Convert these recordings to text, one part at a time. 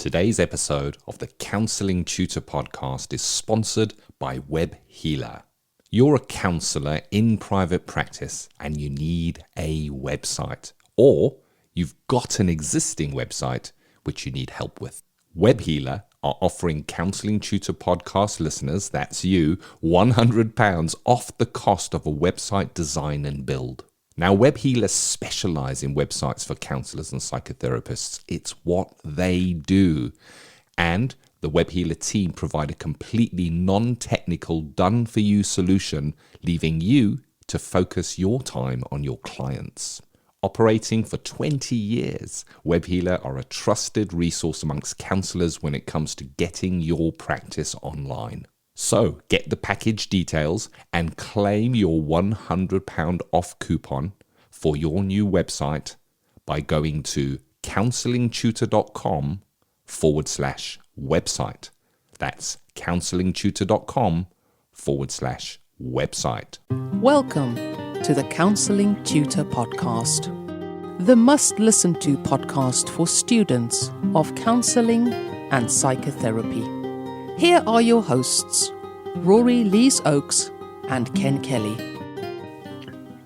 Today's episode of the Counselling Tutor Podcast is sponsored by Web Healer. You're a counsellor in private practice and you need a website, or you've got an existing website which you need help with. Web Healer are offering Counselling Tutor Podcast listeners, that's you, £100 off the cost of a website design and build. Now, Web Healers specialise in websites for counsellors and psychotherapists. It's what they do. And the Web Healer team provide a completely non-technical, done-for-you solution, leaving you to focus your time on your clients. Operating for 20 years, Web Healer are a trusted resource amongst counsellors when it comes to getting your practice online. So get the package details and claim your £100 off coupon for your new website by going to counsellingtutor.com/website. That's counsellingtutor.com/website. Welcome to the Counselling Tutor Podcast, the must-listen-to podcast for students of counselling and psychotherapy. Here are your hosts, Rory Lees-Oakes and Ken Kelly.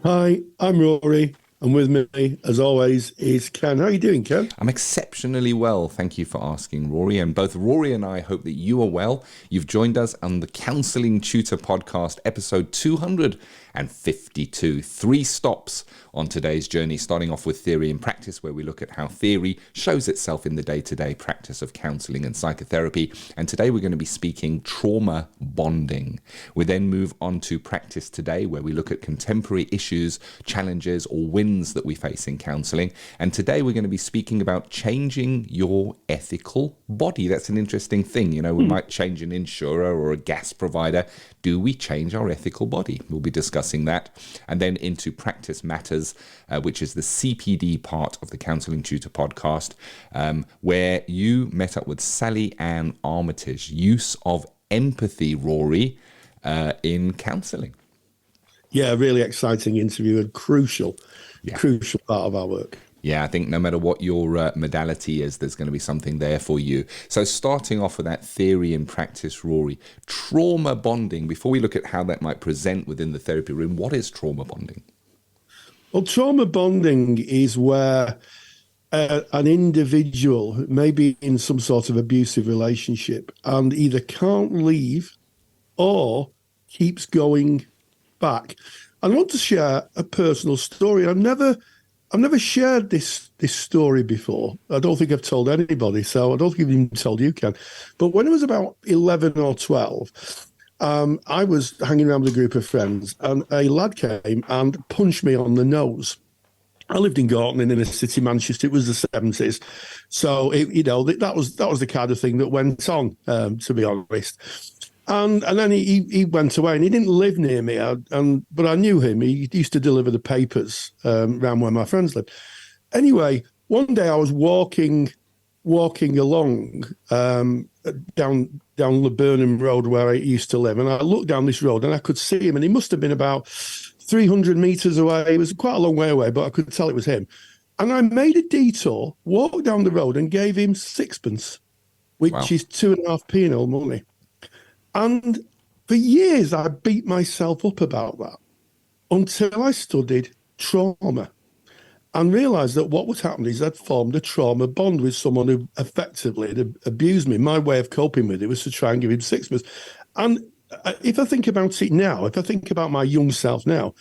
Hi, I'm Rory, and with me, as always, is Ken. How are you doing, Ken? I'm exceptionally well, thank you for asking, Rory. And both Rory and I hope that you are well. You've joined us on the Counselling Tutor Podcast, episode 252. 3 stops on today's journey, starting off with theory and practice, where we look at how theory shows itself in the day-to-day practice of counselling and psychotherapy. And today we're going to be speaking trauma bonding. We then move on to practice today, where we look at contemporary issues, challenges, or wins that we face in counselling. And today we're going to be speaking about changing your ethical body. That's an interesting thing. You know, we might change an insurer or a gas provider. Do we change our ethical body? We'll be discussing that. And then into practice matters, which is the CPD part of the Counselling Tutor Podcast, where you met up with Sally-Anne Armitage, use of empathy, Rory, in counselling. Yeah, really exciting interview and crucial part of our work. Yeah, I think no matter what your modality is, there's going to be something there for you. So starting off with that theory and practice, Rory, trauma bonding. Before we look at how that might present within the therapy room, what is trauma bonding? Well, trauma bonding is where an individual may be in some sort of abusive relationship and either can't leave or keeps going back. I want to share a personal story. I've never shared this story before. I don't think I've told anybody, so I don't think I've even told you, Ken. But when I was about 11 or 12, I was hanging around with a group of friends, and a lad came and punched me on the nose. I lived in Gorton in inner city Manchester. It was the 70s, so that was the kind of thing that went on, to be honest. And then he went away, and he didn't live near me. But I knew him. He used to deliver the papers around where my friends lived. Anyway, one day I was walking along down the Burnham Road where I used to live, and I looked down this road and I could see him, and he must have been about 300 meters away. It was quite a long way away, but I could tell it was him. And I made a detour, walked down the road, and gave him sixpence, which is 2.5p in old money. And for years, I beat myself up about that until I studied trauma and realised that what was happening is I'd formed a trauma bond with someone who effectively had abused me. My way of coping with it was to try and give him sixpence. And if I think about it now, if I think about my young self now,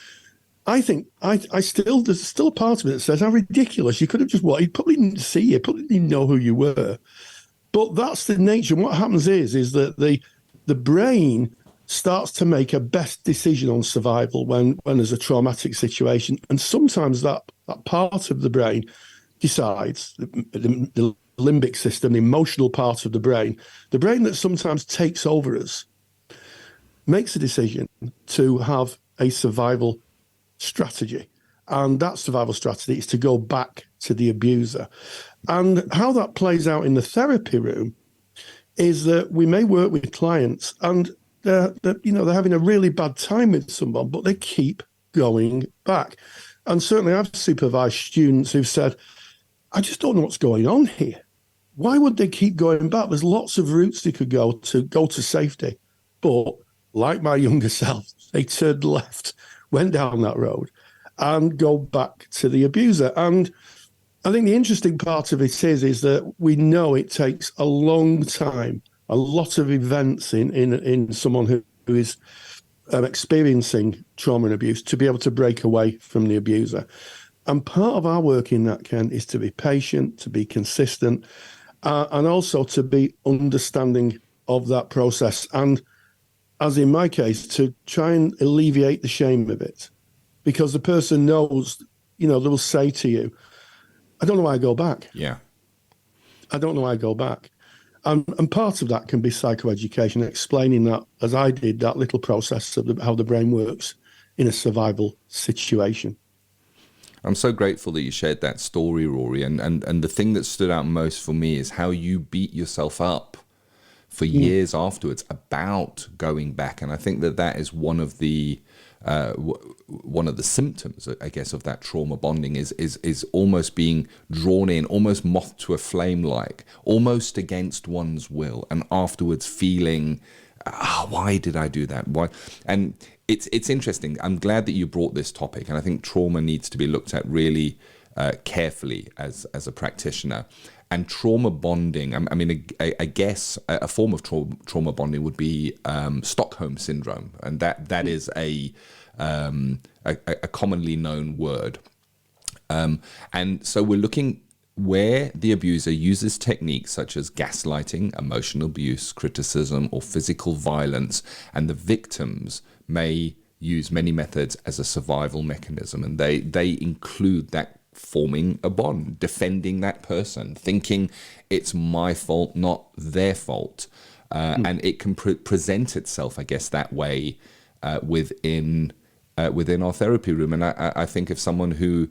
I think there's still a part of it that says, how ridiculous. You could have just he probably didn't see you, probably didn't know who you were. But that's the nature. And what happens is that the brain starts to make a best decision on survival when there's a traumatic situation. And sometimes that part of the brain decides, the limbic system, the emotional part of the brain that sometimes takes over us, makes a decision to have a survival strategy. And that survival strategy is to go back to the abuser. And how that plays out in the therapy room is that we may work with clients and they're having a really bad time with someone, but they keep going back. And certainly I've supervised students who've said, I just don't know what's going on here. why would they keep going back? There's lots of routes they could go to safety. But like my younger self, they turned left, went down that road, and go back to the abuser. And I think the interesting part of it is that we know it takes a long time, a lot of events in someone who is experiencing trauma and abuse to be able to break away from the abuser. And part of our work in that, Ken, is to be patient, to be consistent, and also to be understanding of that process. And as in my case, to try and alleviate the shame of it. Because the person knows, they will say to you, I don't know why I go back. Yeah. I don't know why I go back. And part of that can be psychoeducation, explaining that, as I did, that little process of how the brain works in a survival situation. I'm so grateful that you shared that story, Rory. And the thing that stood out most for me is how you beat yourself up for years afterwards about going back. And I think that is one of the symptoms, I guess, of that trauma bonding is almost being drawn in, almost moth to a flame, like almost against one's will, and afterwards feeling, why did I do that? Why? And it's interesting. I'm glad that you brought this topic, and I think trauma needs to be looked at really carefully as a practitioner. And trauma bonding, I mean, I guess a form of trauma bonding would be Stockholm syndrome, and that is a commonly known word. And so we're looking where the abuser uses techniques such as gaslighting, emotional abuse, criticism, or physical violence, and the victims may use many methods as a survival mechanism, and they include that forming a bond, defending that person, thinking it's my fault, not their fault. And it can present itself, I guess, that way within our therapy room. And I think of someone who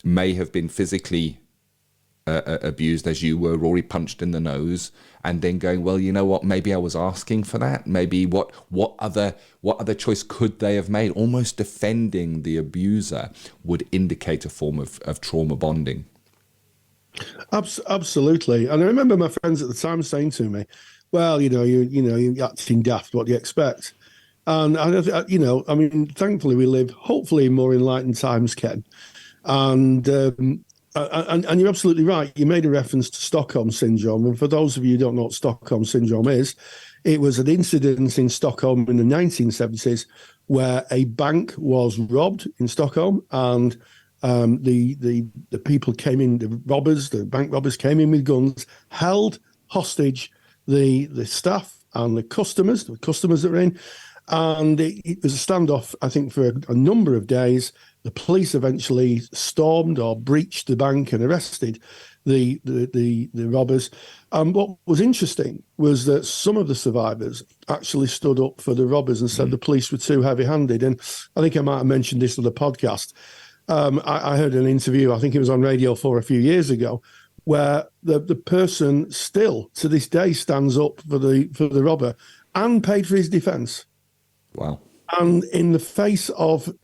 may have been physically abused, as you were, Rory, punched in the nose, and then going, well, you know what, maybe I was asking for that. Maybe what other choice could they have made? Almost defending the abuser would indicate a form of trauma bonding. Absolutely. And I remember my friends at the time saying to me, well, you're acting daft, what do you expect? And I mean, thankfully we live hopefully in more enlightened times, Ken. And you're absolutely right. You made a reference to Stockholm Syndrome. And for those of you who don't know what Stockholm Syndrome is, it was an incident in Stockholm in the 1970s where a bank was robbed in Stockholm, and the people came in, the bank robbers came in with guns, held hostage the staff and the customers that were in. And it was a standoff, I think, for a number of days. The police eventually stormed or breached the bank and arrested the robbers. And what was interesting was that some of the survivors actually stood up for the robbers and said the police were too heavy-handed. And I think I might have mentioned this on the podcast. I heard an interview, I think it was on Radio 4 a few years ago, where the person still, to this day, stands up for the robber and paid for his defence. Wow. And in the face of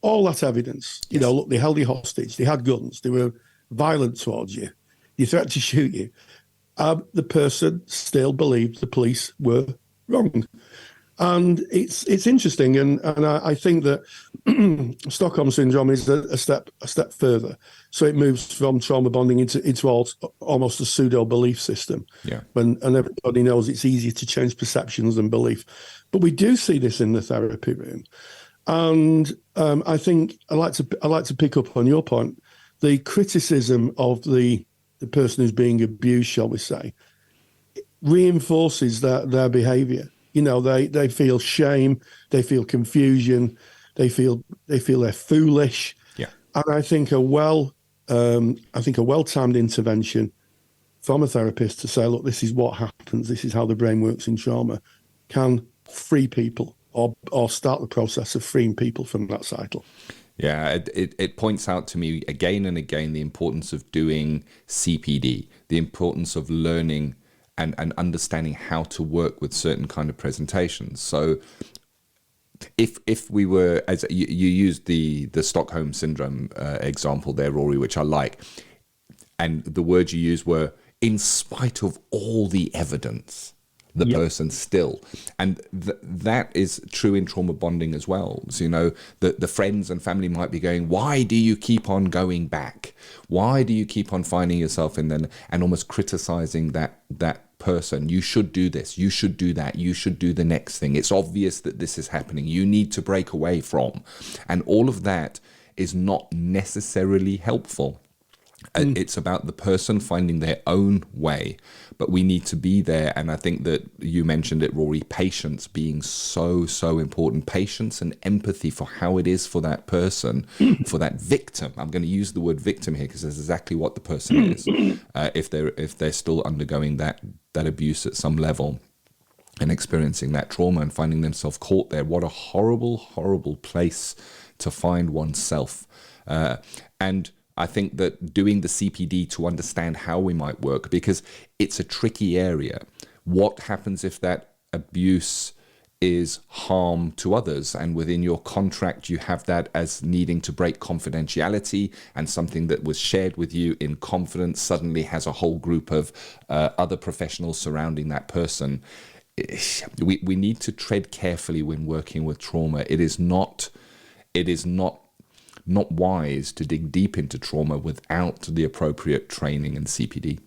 all that evidence, look, they held you hostage, they had guns, they were violent towards you, they threatened to shoot you. The person still believed the police were wrong. And it's interesting, and I think that Stockholm Syndrome is a step further. So it moves from trauma bonding into almost a pseudo belief system. Yeah. And everybody knows it's easier to change perceptions than belief. But we do see this in the therapy room, and I think I like to pick up on your point. The criticism of the person who's being abused, shall we say, reinforces their behaviour. They feel shame, they feel confusion, they feel they're foolish. Yeah. And I think a well-timed intervention from a therapist to say, look, this is what happens, this is how the brain works in trauma, can free people or start the process of freeing people from that cycle. Yeah, it points out to me again and again the importance of doing CPD, the importance of learning and understanding how to work with certain kind of presentations. So if we were, as you used the Stockholm Syndrome example there, Rory, which I like, and the words you used were, in spite of all the evidence, the person still. And that is true in trauma bonding as well. So, the friends and family might be going, why do you keep on going back? Why do you keep on finding yourself in then, and almost criticizing that person? You should do this, you should do that, you should do the next thing. It's obvious that this is happening. You need to break away from. And all of that is not necessarily helpful. It's about the person finding their own way, but we need to be there. And I think that you mentioned it, Rory, patience being so important. Patience and empathy for how it is for that person, for that victim. I'm going to use the word victim here because that's exactly what the person is. If they're still undergoing that abuse at some level and experiencing that trauma and finding themselves caught there, what a horrible place to find oneself. And I think that doing the CPD to understand how we might work, because it's a tricky area. What happens if that abuse is harm to others, and within your contract you have that as needing to break confidentiality, and something that was shared with you in confidence suddenly has a whole group of other professionals surrounding that person. We need to tread carefully when working with trauma. It is not wise to dig deep into trauma without the appropriate training and CPD.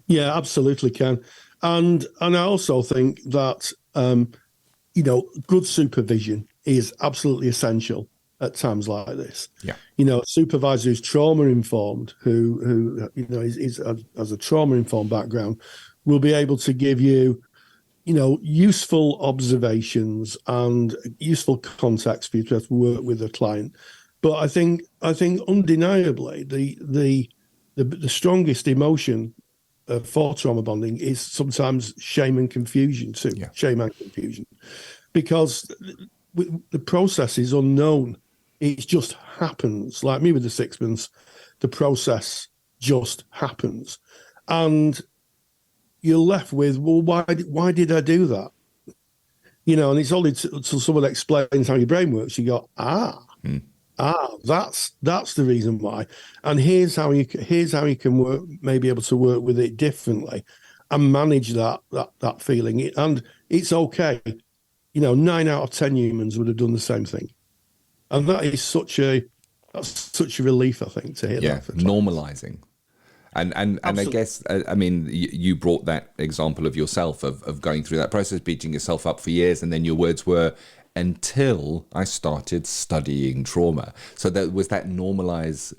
Yeah, absolutely, Ken. And I also think that good supervision is absolutely essential at times like this. Yeah. A supervisor who's trauma informed, who has a trauma informed background, will be able to give you useful observations and useful context for you to work with a client. But I think undeniably the strongest emotion for trauma bonding is sometimes shame and confusion too. Yeah. Shame and confusion, because the process is unknown. It just happens. Like me with the sixpence, the process just happens, and you're left with, well, why did I do that? And it's only till someone explains how your brain works, you go, that's the reason why. And here's how you can work, maybe able to work with it differently and manage that feeling. And it's okay. 9 out of 10 humans would have done the same thing. And that is such a relief, I think, to hear that. Normalizing. And I guess, you brought that example of yourself of going through that process, beating yourself up for years, and then your words were, until I started studying trauma. So there was that normalizing,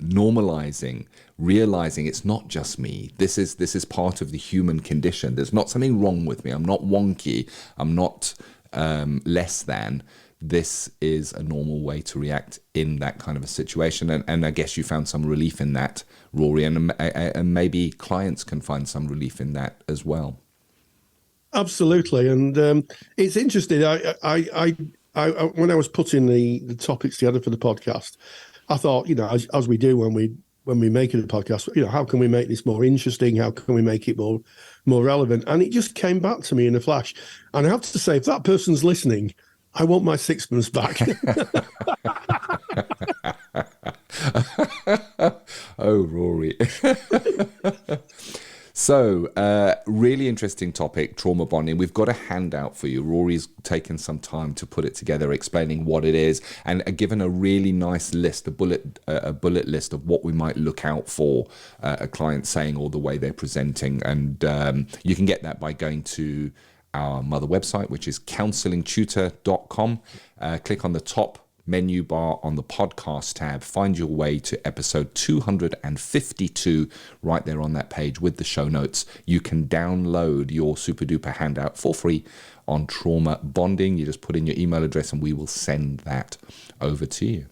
realizing it's not just me. This is part of the human condition. There's not something wrong with me. I'm not wonky. I'm not less than. This is a normal way to react in that kind of a situation. And I guess you found some relief in that, Rory, and maybe clients can find some relief in that as well. Absolutely. And it's interesting. I when I was putting the topics together for the podcast, I thought, as we do when we make it a podcast, how can we make this more interesting? How can we make it more relevant? And it just came back to me in a flash. And I have to say, if that person's listening, I want my sixpence back. Oh, Rory. So, really interesting topic, trauma bonding. We've got a handout for you. Rory's taken some time to put it together, explaining what it is, and given a really nice list, a bullet list of what we might look out for a client saying or the way they're presenting. And you can get that by going to our mother website, which is counsellingtutor.com. Click on the top menu bar on the podcast tab, find your way to episode 252 right there on that page with the show notes. You can download your super duper handout for free on trauma bonding. You just put in your email address and we will send that over to you.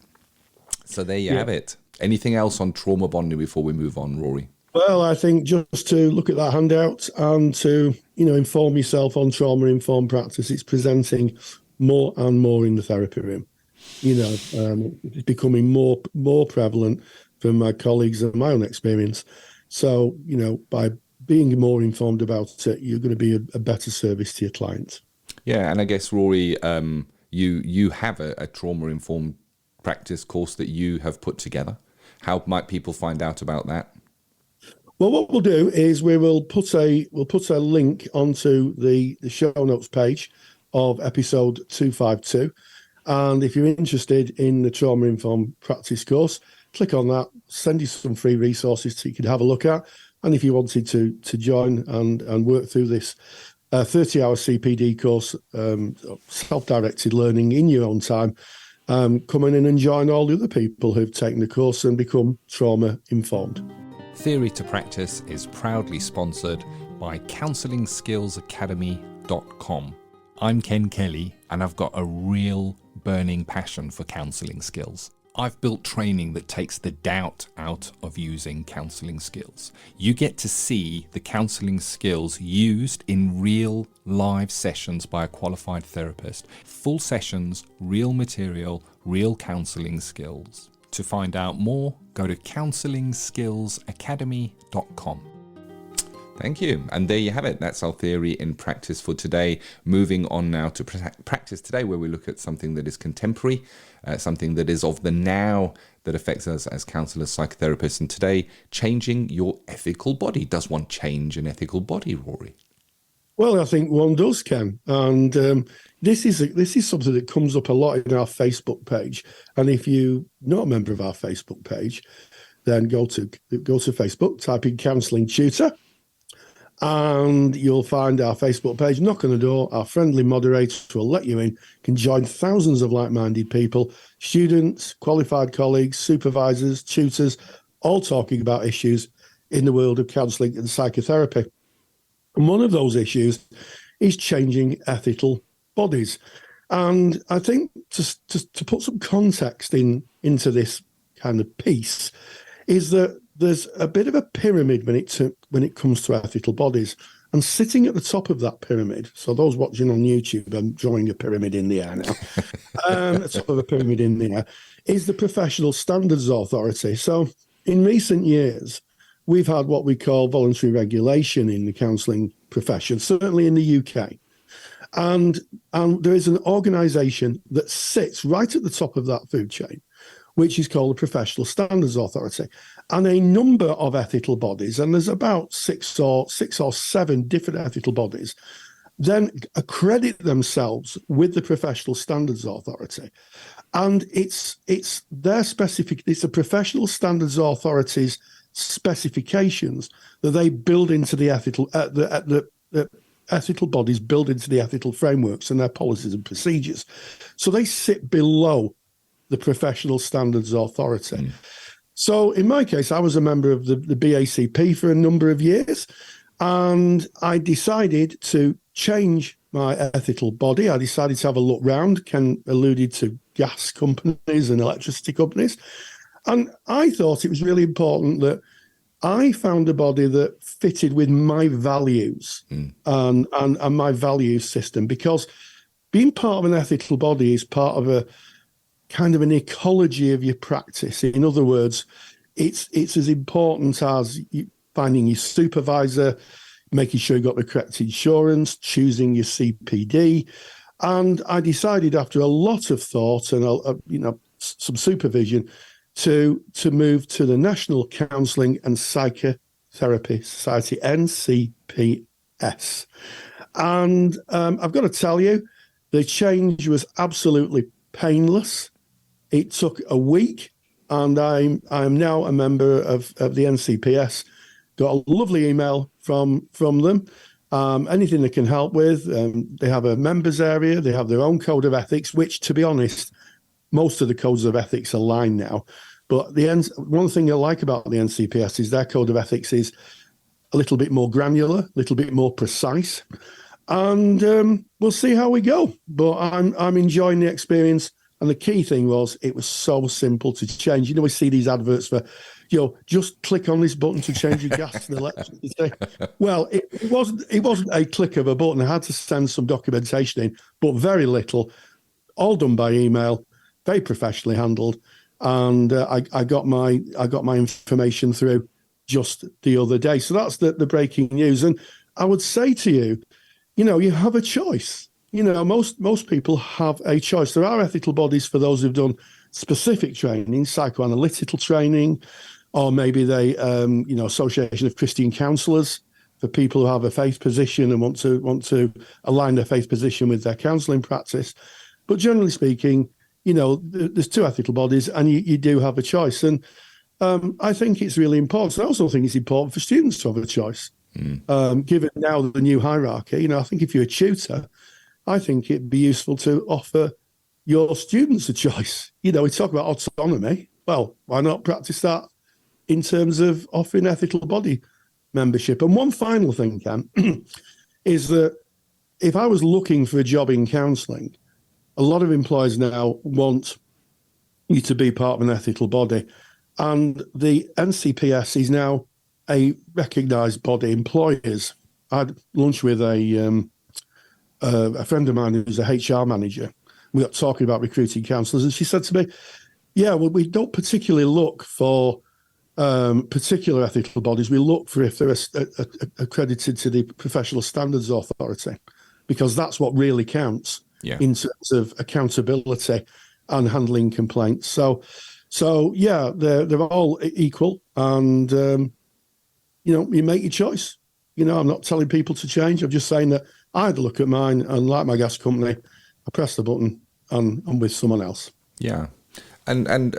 So there you have it. Anything else on trauma bonding before we move on, Rory? Well, I think just to look at that handout and to, inform yourself on trauma-informed practice. It's presenting more and more in the therapy room. It's becoming more prevalent from my colleagues and my own experience. So, by being more informed about it, you're going to be a better service to your clients. Yeah, and I guess, Rory, you have a trauma-informed practice course that you have put together. How might people find out about that? Well, what we'll do is we'll put a link onto the show notes page of episode 252. And if you're interested in the Trauma Informed Practice course, click on that, send you some free resources so you can have a look at. And if you wanted to join and work through this 30-hour CPD course, self-directed learning in your own time, come in and join all the other people who've taken the course and become trauma informed. Theory to Practice is proudly sponsored by CounselingSkillsAcademy.com. I'm Ken Kelly, and I've got a real burning passion for counselling skills. I've built training that takes the doubt out of using counselling skills. You get to see the counselling skills used in real live sessions by a qualified therapist. Full sessions, real material, real counselling skills. To find out more, go to CounselingSkillsAcademy.com. Thank you. And there you have it. That's our theory in practice for today. Moving on now to practice today, where we look at something that is contemporary, something that is of the now that affects us as counsellors, psychotherapists. And today, changing your ethical body. Does one change an ethical body, Rory? Well, I think one does, Ken. And this is something that comes up a lot in our Facebook page. And if you're not a member of our Facebook page, then go to Facebook, type in Counselling Tutor, and you'll find our Facebook page. Knock on the door. Our friendly moderator will let you in. You can join thousands of like-minded people, students, qualified colleagues, supervisors, tutors, all talking about issues in the world of counselling and psychotherapy. And one of those issues is changing ethical bodies. And I think to put some context into this kind of piece is that there's a bit of a pyramid when it comes to ethical bodies. And sitting at the top of that pyramid, so those watching on YouTube, I'm drawing a pyramid in the air now, the top of a pyramid in the air, is the Professional Standards Authority. So in recent years, we've had what we call voluntary regulation in the counselling profession, certainly in the UK. And there is an organisation that sits right at the top of that food chain, which is called the Professional Standards Authority. And a number of ethical bodies, and there's about six or seven different ethical bodies, then accredit themselves with the Professional Standards Authority. And it's their specific, it's the Professional Standards Authority's specifications that they build into the ethical, the ethical bodies build into the ethical frameworks and their policies and procedures. So they sit below the Professional Standards Authority. Mm. So in my case, I was a member of the BACP for a number of years, and I decided to change my ethical body. I decided to have a look round. Ken alluded to gas companies and electricity companies. And I thought it was really important that I found a body that fitted with my values and my value system, because being part of an ethical body is part of a kind of an ecology of your practice. In other words, it's as important as finding your supervisor, making sure you got the correct insurance, choosing your CPD. And I decided after a lot of thought and some supervision to move to the National Counselling and Psychotherapy Society, NCPS. And I've got to tell you, the change was absolutely painless. It took a week, and I'm now a member of the NCPS. Got a lovely email from them. Anything they can help with. They have a members area. They have their own code of ethics, which, to be honest, most of the codes of ethics align now. But one thing I like about the NCPS is their code of ethics is a little bit more granular, a little bit more precise. And we'll see how we go. But I'm enjoying the experience. And the key thing was it was so simple to change. We see these adverts for, just click on this button to change your gas and electricity. Well, it wasn't a click of a button. I had to send some documentation in, but very little, all done by email, very professionally handled. And I got my information through just the other day. So that's the breaking news. And I would say to you, you have a choice. Most people have a choice. There are ethical bodies for those who've done specific training, psychoanalytical training, or maybe they, Association of Christian Counsellors, for people who have a faith position and want to align their faith position with their counselling practice. But generally speaking, there's two ethical bodies, and you do have a choice. And I think it's really important. I also think it's important for students to have a choice. Given now the new hierarchy, I think if you're a tutor, I think it'd be useful to offer your students a choice. We talk about autonomy. Well, why not practice that in terms of offering ethical body membership? And one final thing, Ken, is that if I was looking for a job in counselling, a lot of employers now want you to be part of an ethical body. And the NCPS is now a recognised body. Employers, I had lunch with a friend of mine who's a HR manager. We got talking about recruiting counsellors, and she said to me, yeah, well, we don't particularly look for particular ethical bodies. We look for if they're accredited to the Professional Standards Authority, because that's what really counts in terms of accountability and handling complaints. So yeah, they're all equal, and you make your choice. I'm not telling people to change. I'm just saying that I'd look at mine, and like my gas company, I press the button and I'm with someone else. Yeah, and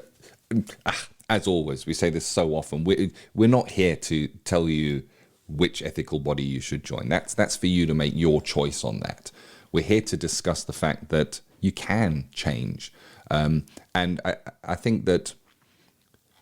as always, we say this so often. We're not here to tell you which ethical body you should join. That's for you to make your choice on that. We're here to discuss the fact that you can change. And I think that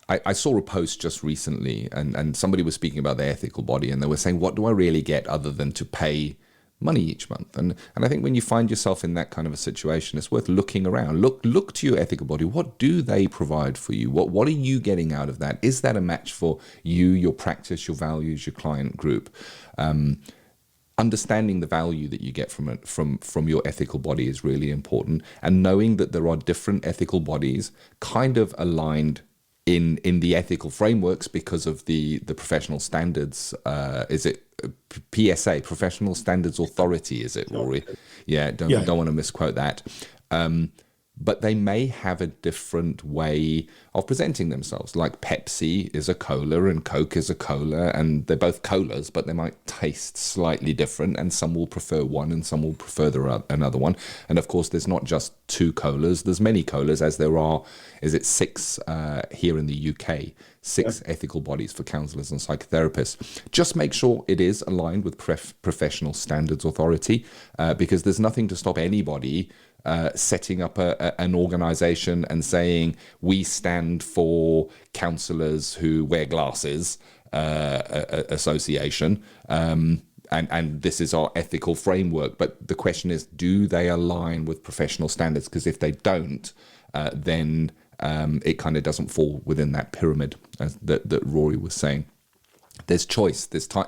I saw a post just recently, and somebody was speaking about their ethical body, and they were saying, what do I really get other than to pay money each month? And I think when you find yourself in that kind of a situation, it's worth looking around. Look to your ethical body. What do they provide for you? What are you getting out of that? Is that a match for you, your practice, your values, your client group? Understanding the value that you get from it, from your ethical body is really important, and knowing that there are different ethical bodies kind of aligned in the ethical frameworks because of the professional standards. Is it PSA, Professional Standards Authority? Is it, Rory? Yeah, don't want to misquote that. But they may have a different way of presenting themselves. Like Pepsi is a cola and Coke is a cola, and they're both colas, but they might taste slightly different, and some will prefer one and some will prefer another one. And of course, there's not just two colas, there's many colas, as there are, is it 6 here in the UK, 6 ethical bodies for counsellors and psychotherapists. Just make sure it is aligned with Professional Standards Authority, because there's nothing to stop anybody setting up an organisation and saying, we stand for counsellors who wear glasses association, and this is our ethical framework. But the question is, do they align with professional standards? Because if they don't, then it kind of doesn't fall within that pyramid that Rory was saying. There's choice. There's time.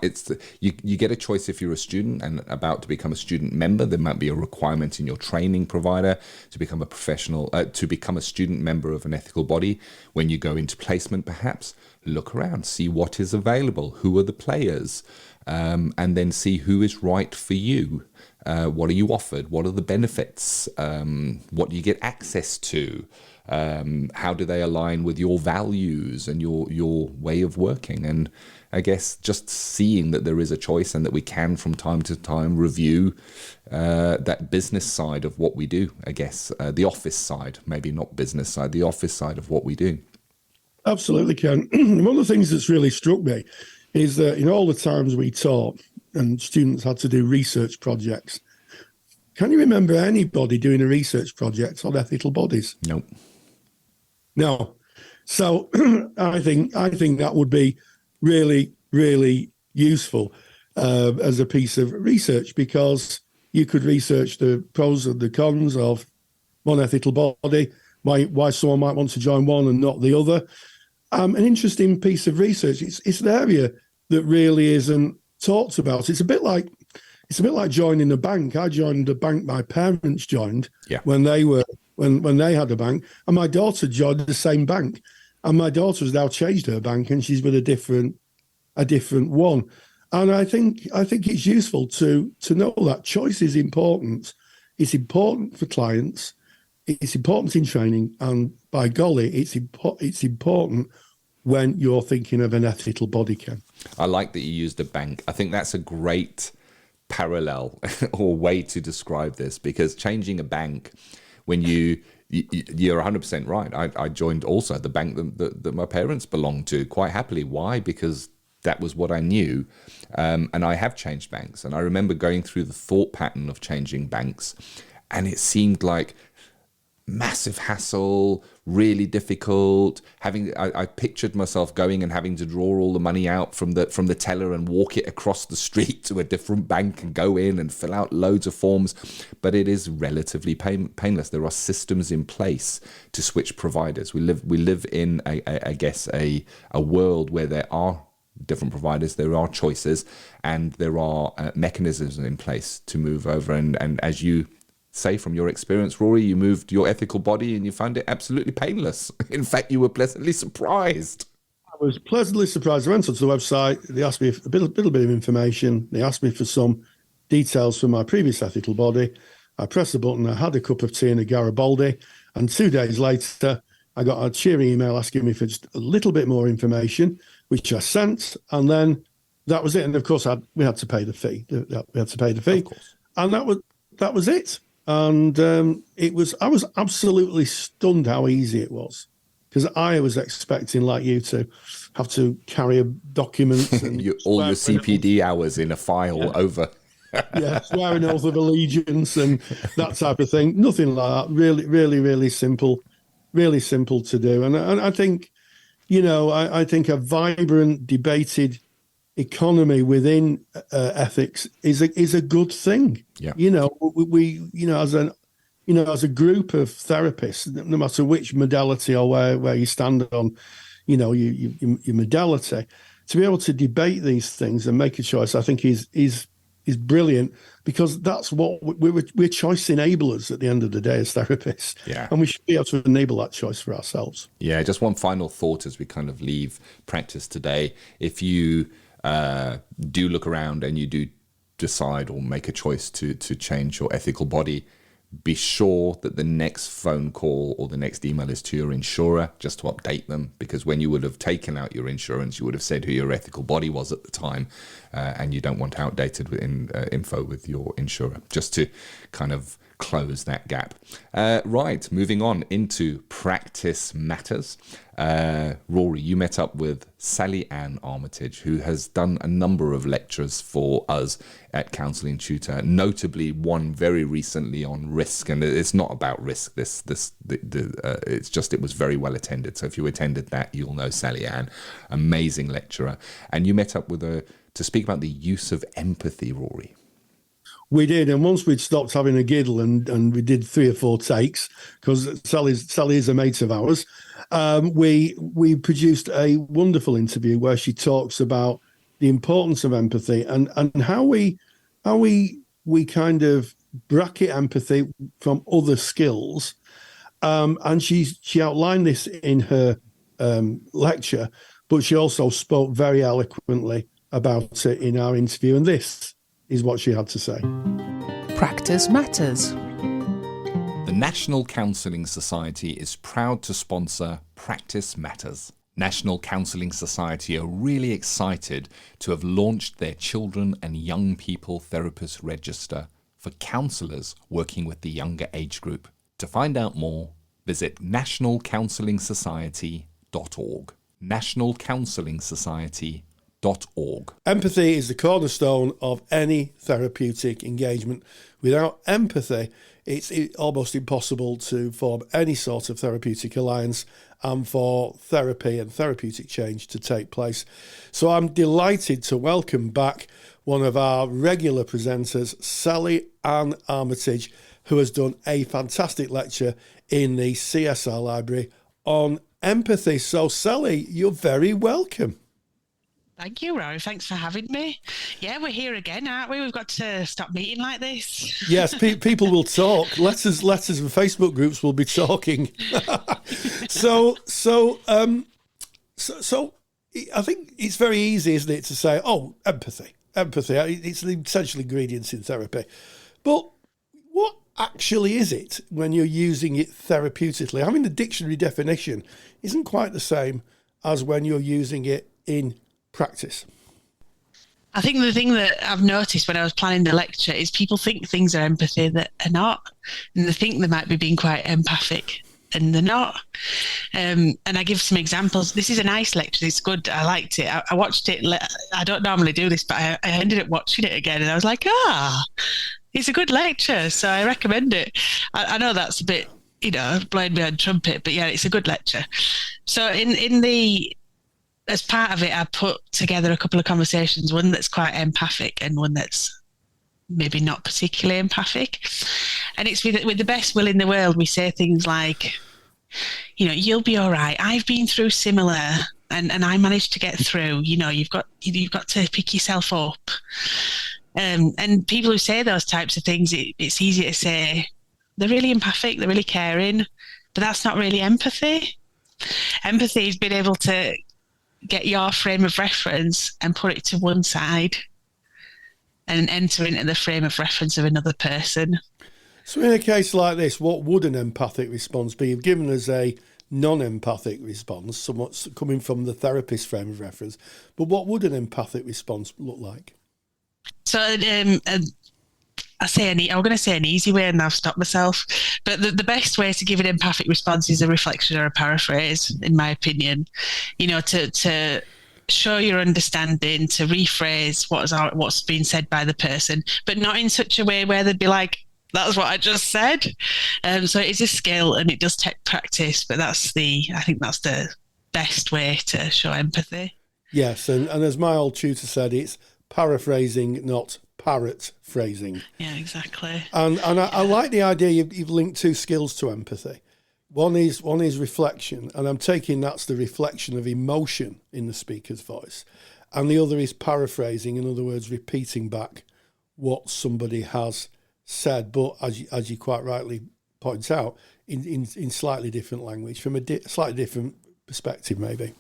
You get a choice if you're a student and about to become a student member. There might be a requirement in your training provider to become a professional, to become a student member of an ethical body. When you go into placement, perhaps look around, see what is available, who are the players, and then see who is right for you. What are you offered? What are the benefits? What do you get access to? How do they align with your values and your way of working? And I guess just seeing that there is a choice and that we can from time to time review that business side of what we do, I guess, the office side, maybe not business side, the office side of what we do. Absolutely, Ken. One of the things that's really struck me is that in all the times we taught and students had to do research projects, can you remember anybody doing a research project on ethical bodies? Nope. No. So I think that would be really, really useful as a piece of research, because you could research the pros and the cons of one ethical body, why someone might want to join one and not the other. An interesting piece of research. It's an area that really isn't talked about. It's a bit like joining a bank. I joined a bank my parents joined when they had a bank, and my daughter joined the same bank, and my daughter has now changed her bank and she's with a different one. And I think it's useful to know that choice is important. It's important for clients. It's important in training, and by golly, it's important when you're thinking of an ethical body, Ken. I like that you used a bank. I think that's a great parallel or way to describe this, because changing a bank, when you're 100% right. I joined also the bank that my parents belonged to quite happily. Why? Because that was what I knew. And I have changed banks. And I remember going through the thought pattern of changing banks, and it seemed like massive hassle, really difficult. I pictured myself going and having to draw all the money out from the teller and walk it across the street to a different bank and go in and fill out loads of forms. But it is relatively painless. There are systems in place to switch providers. We live in a world where there are different providers, there are choices, and there are mechanisms in place to move over. And as you say from your experience, Rory, you moved your ethical body and you found it absolutely painless. In fact, you were pleasantly surprised. I was pleasantly surprised. I went onto the website. They asked me a little bit of information. They asked me for some details from my previous ethical body. I pressed the button. I had a cup of tea and a Garibaldi. And 2 days later, I got a cheery email asking me for just a little bit more information, which I sent. And then that was it. And of course, we had to pay the fee. We had to pay the fee. Of course. And that was it. And I was absolutely stunned how easy it was, because I was expecting, like you, to have to carry documents and all your CPD hours in a file over. Swear an oath of allegiance and that type of thing. Nothing like that. Really, really, really simple to do. And I think, I think a vibrant, debated economy within ethics is a good thing. Yeah. We as a group of therapists, no matter which modality or where you stand on, your modality, to be able to debate these things and make a choice, I think is brilliant, because that's what we're choice enablers at the end of the day as therapists. Yeah. And we should be able to enable that choice for ourselves. Yeah. Just one final thought as we kind of leave practice today. If you do look around and you do decide or make a choice to change your ethical body, be sure that the next phone call or the next email is to your insurer, just to update them, because when you would have taken out your insurance, you would have said who your ethical body was at the time, and you don't want outdated info with your insurer, just to kind of close that gap. Right, moving on into practice matters. Rory, you met up with Sally-Anne Armitage, who has done a number of lectures for us at Counselling Tutor, notably one very recently on risk. And it's not about risk. It's just it was very well attended. So if you attended that, you'll know Sally-Anne, amazing lecturer. And you met up with her to speak about the use of empathy, Rory. We did, and once we'd stopped having a giggle and we did 3 or 4 takes, because Sally is a mate of ours, we produced a wonderful interview where she talks about the importance of empathy and how we kind of bracket empathy from other skills. And she outlined this in her lecture, but she also spoke very eloquently about it in our interview, and this is what she had to say. Practice matters. The National Counselling Society is proud to sponsor Practice Matters. National Counselling Society are really excited to have launched their Children and Young People Therapist Register for counsellors working with the younger age group. To find out more, visit nationalcounselingsociety.org. nationalcounselingsociety.org. Empathy is the cornerstone of any therapeutic engagement. Without empathy, it's almost impossible to form any sort of therapeutic alliance and for therapy and therapeutic change to take place. So I'm delighted to welcome back one of our regular presenters, Sally-Anne Armitage, who has done a fantastic lecture in the CSR library on empathy. So Sally, you're very welcome. Thank you, Rory. Thanks for having me. Yeah, we're here again, aren't we? We've got to stop meeting like this. Yes, people will talk. Letters and Facebook groups will be talking. So I think it's very easy, isn't it, to say, oh, empathy. It's an essential ingredient in therapy. But what actually is it when you're using it therapeutically? I mean, the dictionary definition isn't quite the same as when you're using it in practice? I think the thing that I've noticed when I was planning the lecture is people think things are empathy that are not, and they think they might be being quite empathic, and they're not. And I give some examples. This is a nice lecture. It's good. I liked it. I watched it. I don't normally do this, but I ended up watching it again, and I was like, it's a good lecture. So I recommend it. I know that's a bit, blowing behind trumpet, but yeah, it's a good lecture. So as part of it, I put together a couple of conversations, one that's quite empathic and one that's maybe not particularly empathic. And it's with the best will in the world, we say things like, you'll be all right. I've been through similar and I managed to get through. You've got to pick yourself up. And people who say those types of things, it's easy to say they're really empathic, they're really caring, but that's not really empathy. Empathy is being able to get your frame of reference and put it to one side and enter into the frame of reference of another person. So in a case like this, what would an empathic response be? You've given us a non-empathic response, somewhat coming from the therapist frame of reference, but what would an empathic response look like? So I'm going to say an easy way, and I've stopped myself. But the best way to give an empathic response is a reflection or a paraphrase, in my opinion. To show your understanding, to rephrase what's been said by the person, but not in such a way where they'd be like, "That's what I just said." So it is a skill, and it does take practice. But I think that's the best way to show empathy. Yes, and as my old tutor said, it's paraphrasing, not parrot phrasing. Yeah, exactly. And I like the idea you've linked two skills to empathy. One is reflection, and I'm taking that's the reflection of emotion in the speaker's voice, and the other is paraphrasing, in other words, repeating back what somebody has said, but as you quite rightly point out, in slightly different language, from a slightly different perspective, maybe.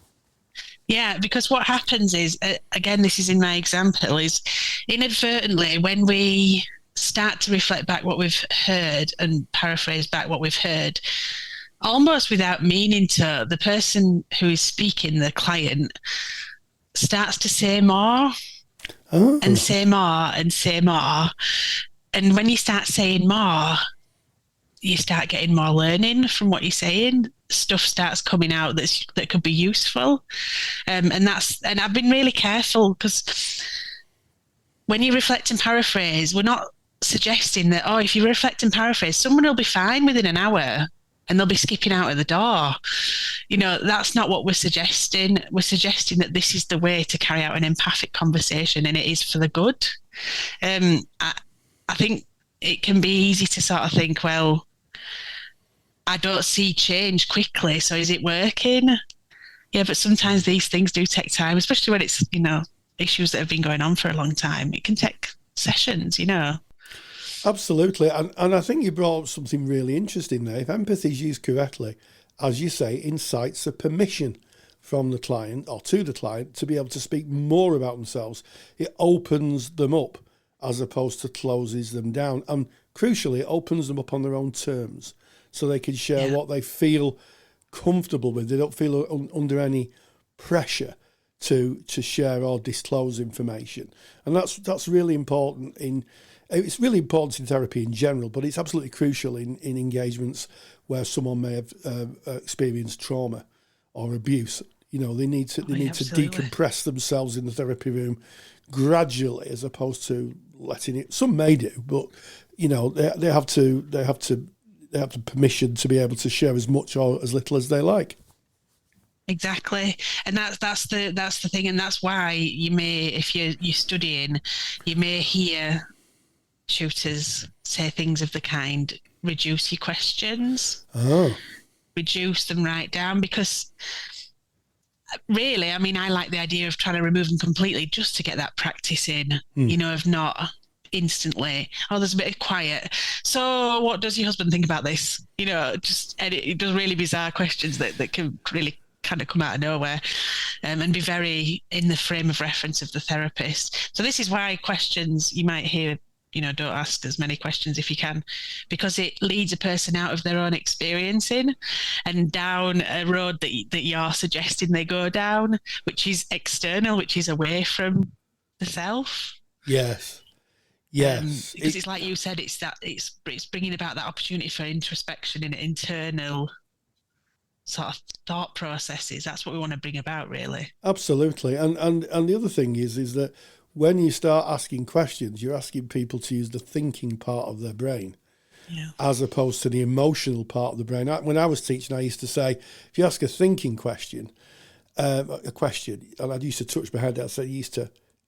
Yeah, because what happens is, again, this is in my example, is inadvertently when we start to reflect back what we've heard and paraphrase back what we've heard, almost without meaning to, the person who is speaking, the client, starts to say more and say more and say more. And when you start saying more, you start getting more learning from what you're saying. Stuff starts coming out that could be useful. And I've been really careful, because when you reflect and paraphrase, we're not suggesting that, if you reflect and paraphrase, someone will be fine within an hour and they'll be skipping out of the door. That's not what we're suggesting. We're suggesting that this is the way to carry out an empathic conversation, and it is for the good. I think it can be easy to sort of think, well, I don't see change quickly, so is it working? Yeah, but sometimes these things do take time, especially when it's, issues that have been going on for a long time. It can take sessions, Absolutely. And I think you brought up something really interesting there. If empathy is used correctly, as you say, incites a permission from the client or to the client to be able to speak more about themselves. It opens them up as opposed to closes them down. And crucially, it opens them up on their own terms, so they can share what they feel comfortable with. They don't feel under any pressure to share or disclose information. And that's really important it's really important in therapy in general, but it's absolutely crucial in engagements where someone may have experienced trauma or abuse. They need to decompress themselves in the therapy room gradually, as opposed to letting it. Some may do, but they have permission to be able to share as much or as little as they like. Exactly, and that's the thing, and that's why you may, if you're studying, you may hear tutors say things of the kind: reduce your questions, reduce them right down, because really, I like the idea of trying to remove them completely just to get that practice in, of not instantly, there's a bit of quiet. So what does your husband think about this? It does really bizarre questions that can really kind of come out of nowhere, and be very in the frame of reference of the therapist. So this is why questions, you might hear don't ask as many questions if you can, because it leads a person out of their own experiencing and down a road that you're suggesting they go down, which is external, which is away from the self. Yes. Because it's like you said, it's bringing about that opportunity for introspection and internal sort of thought processes. That's what we want to bring about, really. Absolutely. And the other thing is that when you start asking questions, you're asking people to use the thinking part of their brain, as opposed to the emotional part of the brain. When I was teaching, I used to say, if you ask a thinking question, and I used to touch my head, I'd say,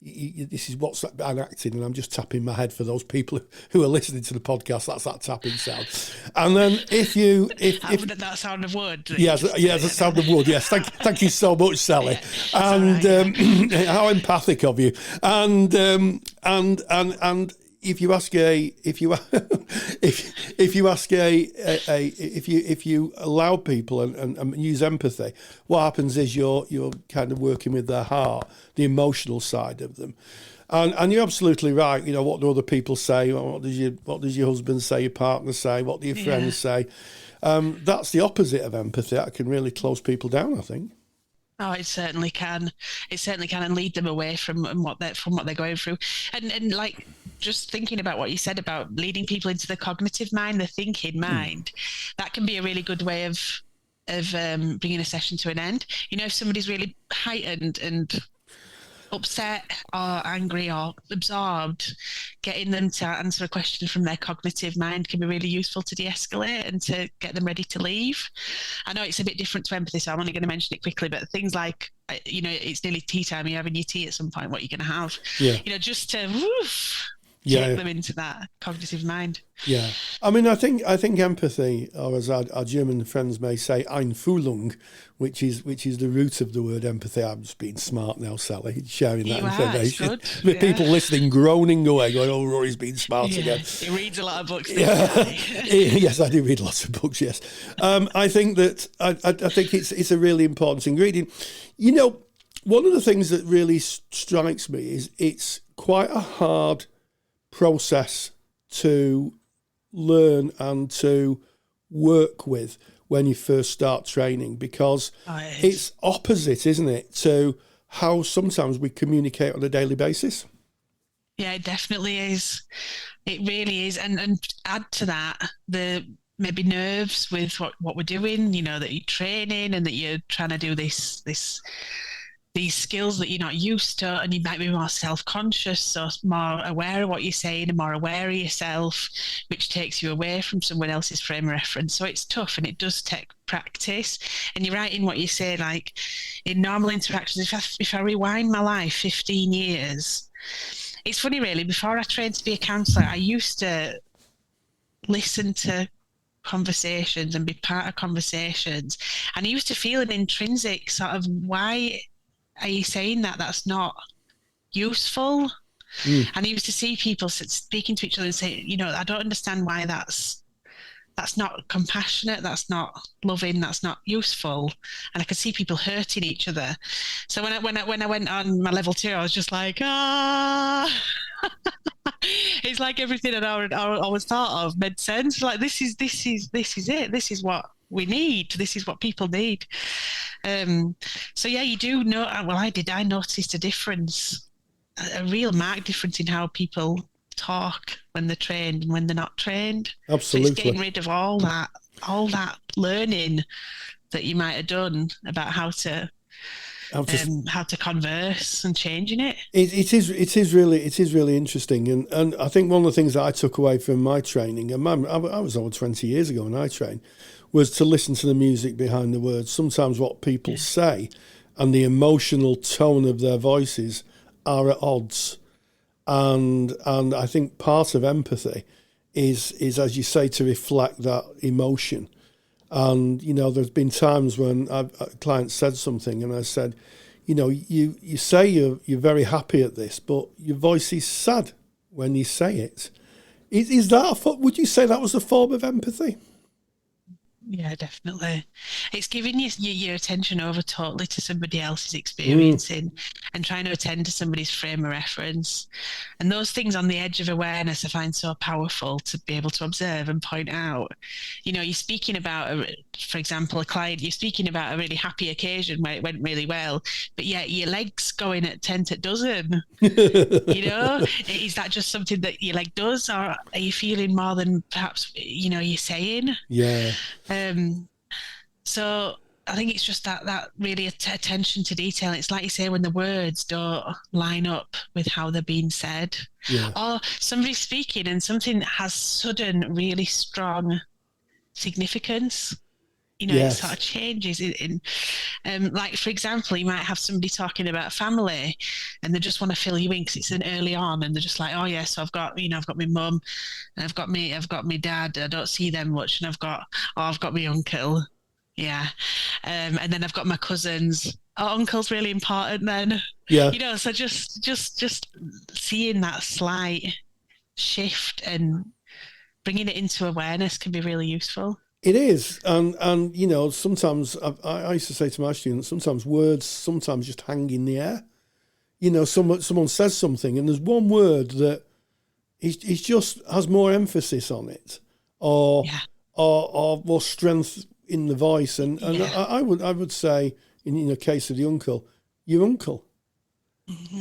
this is what's acting, and I'm just tapping my head for those people who are listening to the podcast. That's that tapping sound. And then if that sound of wood. Yes, the sound of wood. Yes, thank you so much, Sally. And how empathic of you. And if you allow people and use empathy, what happens is you're kind of working with their heart, the emotional side of them. And you're absolutely right. What do other people say? What does your husband say? Your partner say? What do your friends say? That's the opposite of empathy. That can really close people down, I think. Oh, it certainly can. It certainly can, and lead them away from what they're going through. And like, just thinking about what you said about leading people into the cognitive mind, the thinking mind, that can be a really good way of bringing a session to an end. If somebody's really heightened and upset or angry or absorbed, getting them to answer a question from their cognitive mind can be really useful to de-escalate and to get them ready to leave. I know it's a bit different to empathy, so I'm only going to mention it quickly, but things like, it's nearly tea time, you're having your tea at some point, what are you going to have? Just to take them into that cognitive mind. Yeah. I mean, I think empathy, or as our German friends may say, Einfühlung, which is the root of the word empathy. I'm just being smart now, Sally, sharing that information. With people listening, groaning away, going, "Oh, Rory's being smart again." He reads a lot of books. Yes, I do read lots of books. Yes, I think that I think it's a really important ingredient. One of the things that really strikes me is it's quite a hard process to learn and to work with when you first start training, because it's opposite, isn't it, to how sometimes we communicate on a daily basis. Yeah, it definitely is. It really is. And add to that the maybe nerves with what we're doing, that you're training and that you're trying to do these skills that you're not used to, and you might be more self-conscious, so more aware of what you're saying and more aware of yourself, which takes you away from someone else's frame of reference. So it's tough, and it does take practice. And you're right in what you say, like in normal interactions, if I rewind my life 15 years, it's funny really, before I trained to be a counsellor, I used to listen to conversations and be part of conversations, and I used to feel an intrinsic sort of, why are you saying that? That's not useful. And I used to see people speaking to each other and say, I don't understand why that's not compassionate, that's not loving, that's not useful. And I could see people hurting each other. So when I went on my level 2, I was just like, it's like everything I'd always thought of made sense. Like this is it. This is what we need. This is what people need. So yeah, you do know. Well, I noticed a difference, a real marked difference in how people talk when they're trained and when they're not trained. Absolutely. So it's getting rid of all that learning that you might have done about how to converse and changing it. It is really interesting, and I think one of the things that I took away from my training, and I was over 20 years ago when I trained, was to listen to the music behind the words. Sometimes what people say and the emotional tone of their voices are at odds, and I think part of empathy is as you say, to reflect that emotion. And there's been times when a client said something, and I said, you say you're very happy at this, but your voice is sad when you say it. Is that would you say that was a form of empathy? Yeah, definitely. It's giving your attention over totally to somebody else's experiencing and trying to attend to somebody's frame of reference. And those things on the edge of awareness I find so powerful to be able to observe and point out. You're speaking about, for example, a client, you're speaking about a really happy occasion where it went really well, but yet your leg's going at 10 to dozen. Is that just something that your leg does, or are you feeling more than perhaps, you're saying? Yeah. So I think it's just that really attention to detail. It's like you say, when the words don't line up with how they're being said, or somebody's speaking and something has sudden, really strong significance. It sort of changes like, for example, you might have somebody talking about family and they just want to fill you in because it's an early on, and they're just like, oh yeah, so I've got my mum and I've got my dad, I don't see them much, and I've got my uncle. Yeah. And then I've got my cousins. Oh, uncle's really important then. Yeah. So just seeing that slight shift and bringing it into awareness can be really useful. It is, and sometimes I used to say to my students, sometimes words just hang in the air. Someone says something, and there's one word that it just has more emphasis on it, or more strength in the voice. And I would say, in the case of the uncle, your uncle,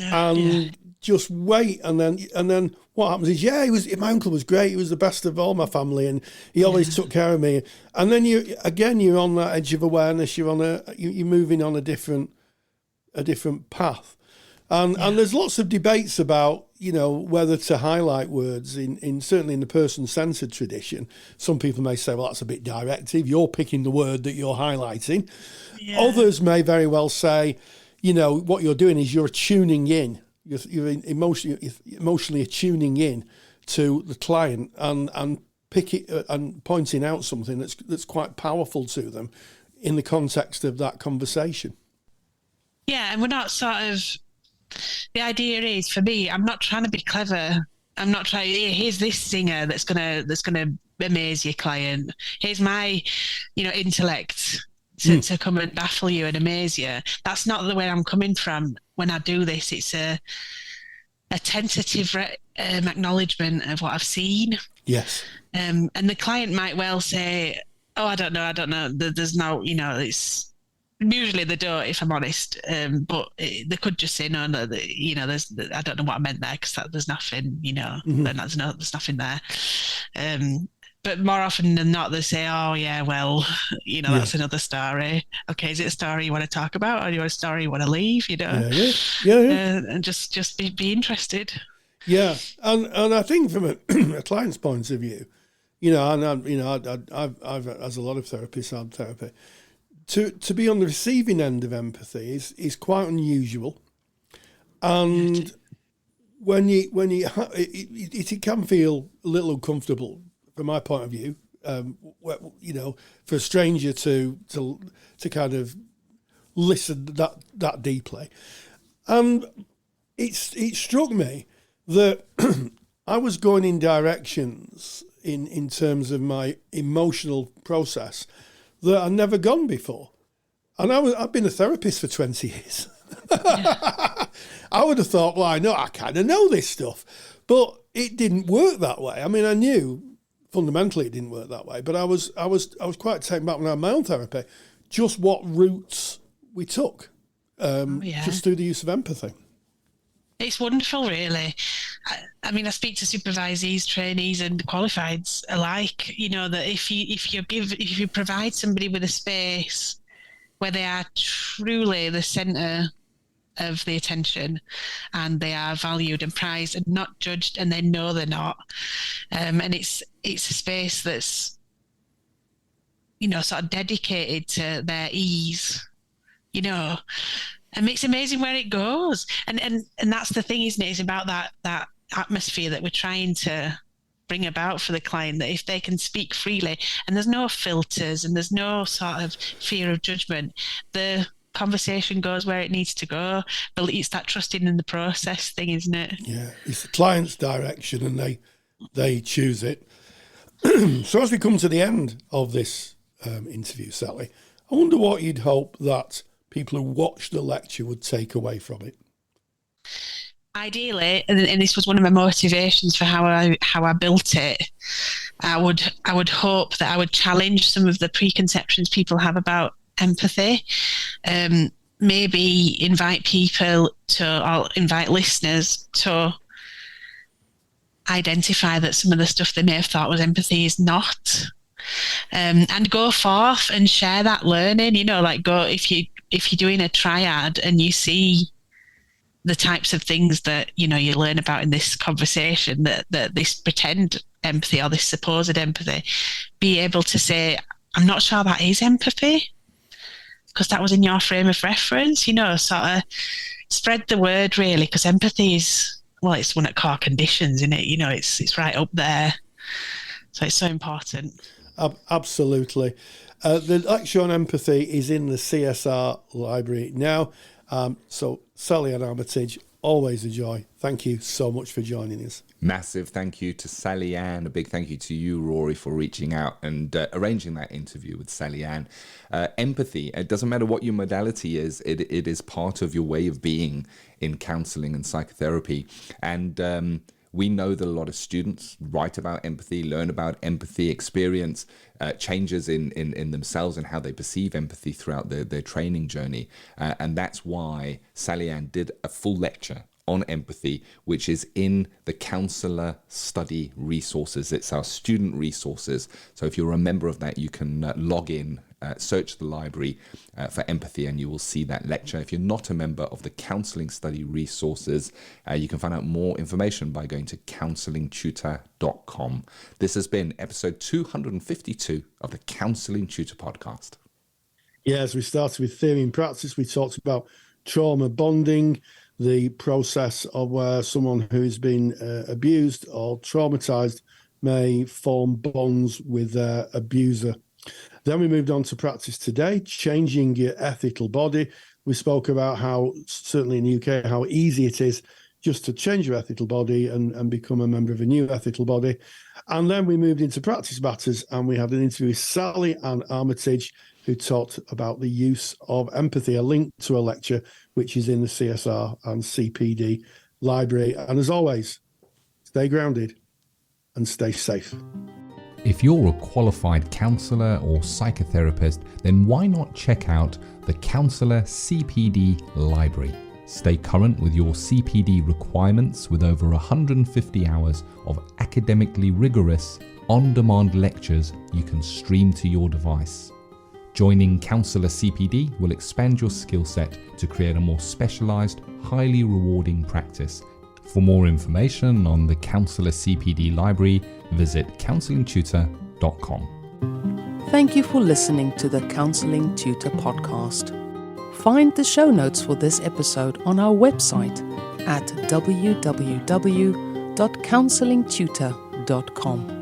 and just wait, and then what happens is, my uncle was great. He was the best of all my family, and he always took care of me. And then you're on that edge of awareness. You're moving on a different path, and there's lots of debates about whether to highlight words in certainly in the person-centered tradition. Some people may say, well, that's a bit directive. You're picking the word that you're highlighting. Yeah. Others may very well say, what you're doing is you're tuning in. You're emotionally tuning in to the client and pointing out something that's quite powerful to them in the context of that conversation. Yeah, and we're not the idea is, for me, I'm not trying to be clever. I'm not trying, here's this singer that's gonna amaze your client. Here's my, intellect to come and baffle you and amaze you. That's not the way I'm coming from when I do this. It's a tentative acknowledgement of what I've seen. Yes. And the client might well say, oh, I don't know. There's no, it's usually they don't, if I'm honest. But they could just say, no, there's, I don't know what I meant there, because there's nothing, there's nothing there. But more often than not, they say, oh, yeah, well, that's another story. Okay, is it a story you want to talk about, or do you want a story you want to leave, Yeah. And just be interested. Yeah, and I think from a client's point of view, I've as a lot of therapists had therapy, to be on the receiving end of empathy is quite unusual. And when it can feel a little uncomfortable, from my point of view, for a stranger to kind of listen that deeply, and it struck me that I was going in directions in terms of my emotional process that I'd never gone before, and I've been a therapist for 20 years. Yeah. I would have thought, well, I kind of know this stuff, but it didn't work that way. I mean, I knew fundamentally it didn't work that way, but I was quite taken back when I had my own therapy, just what routes we took, just through the use of empathy. It's wonderful, really. I mean, I speak to supervisees, trainees, and qualifieds alike. That if you provide somebody with a space where they are truly the centre of the attention, and they are valued and prized and not judged, and they know they're not, and it's a space that's sort of dedicated to their ease, and it's amazing where it goes. And that's the thing, isn't it? It's about that atmosphere that we're trying to bring about for the client, that if they can speak freely and there's no filters and there's no sort of fear of judgment, the conversation goes where it needs to go. But it's that trusting in the process thing, isn't it? Yeah, it's the client's direction and they choose it. So as we come to the end of this interview, Sally. I wonder what you'd hope that people who watch the lecture would take away from it. Ideally, and this was one of my motivations for how I built it, I would hope that I would challenge some of the preconceptions people have about empathy. Maybe invite listeners to identify that some of the stuff they may have thought was empathy is not. And go forth and share that learning. Go if you're doing a triad and you see the types of things that you learn about in this conversation, that this pretend empathy or this supposed empathy, be able to say, I'm not sure that is empathy because that was in your frame of reference. Sort of spread the word, really, because empathy is, well, it's one of core conditions, isn't it? It's right up there, so it's so important. Absolutely. The lecture on empathy is in the CSR library now. So Sally-Anne Armitage, always a joy. Thank you so much for joining us. Massive thank you to Sally-Anne. A big thank you to you, Rory, for reaching out and arranging that interview with Sally-Anne. Empathy, it doesn't matter what your modality is, it is part of your way of being in counselling and psychotherapy. And we know that a lot of students write about empathy, learn about empathy, experience changes in themselves and how they perceive empathy throughout their training journey. And that's why Sally-Anne did a full lecture on empathy, which is in the Counsellor Study Resources. It's our student resources. So if you're a member of that, you can log in, search the library for empathy, and you will see that lecture. If you're not a member of the Counselling Study Resources, you can find out more information by going to counsellingtutor.com. This has been episode 252 of the Counselling Tutor Podcast. Yes, we started with theory and practice. We talked about trauma bonding, the process of where someone who's been abused or traumatized may form bonds with their abuser. Then we moved on to practice today, changing your ethical body. We spoke about how, certainly in the UK, how easy it is just to change your ethical body and become a member of a new ethical body. And then we moved into practice matters, and we had an interview with Sally-Anne Armitage, who talked about the use of empathy, a link to a lecture which is in the CSR and CPD library. And as always, stay grounded and stay safe. If you're a qualified counsellor or psychotherapist, then why not check out the Counsellor CPD Library? Stay current with your CPD requirements with over 150 hours of academically rigorous, on-demand lectures you can stream to your device. Joining Counsellor CPD will expand your skill set to create a more specialised, highly rewarding practice. For more information on the Counsellor CPD Library, visit counsellingtutor.com. Thank you for listening to the Counselling Tutor Podcast. Find the show notes for this episode on our website at www.counsellingtutor.com.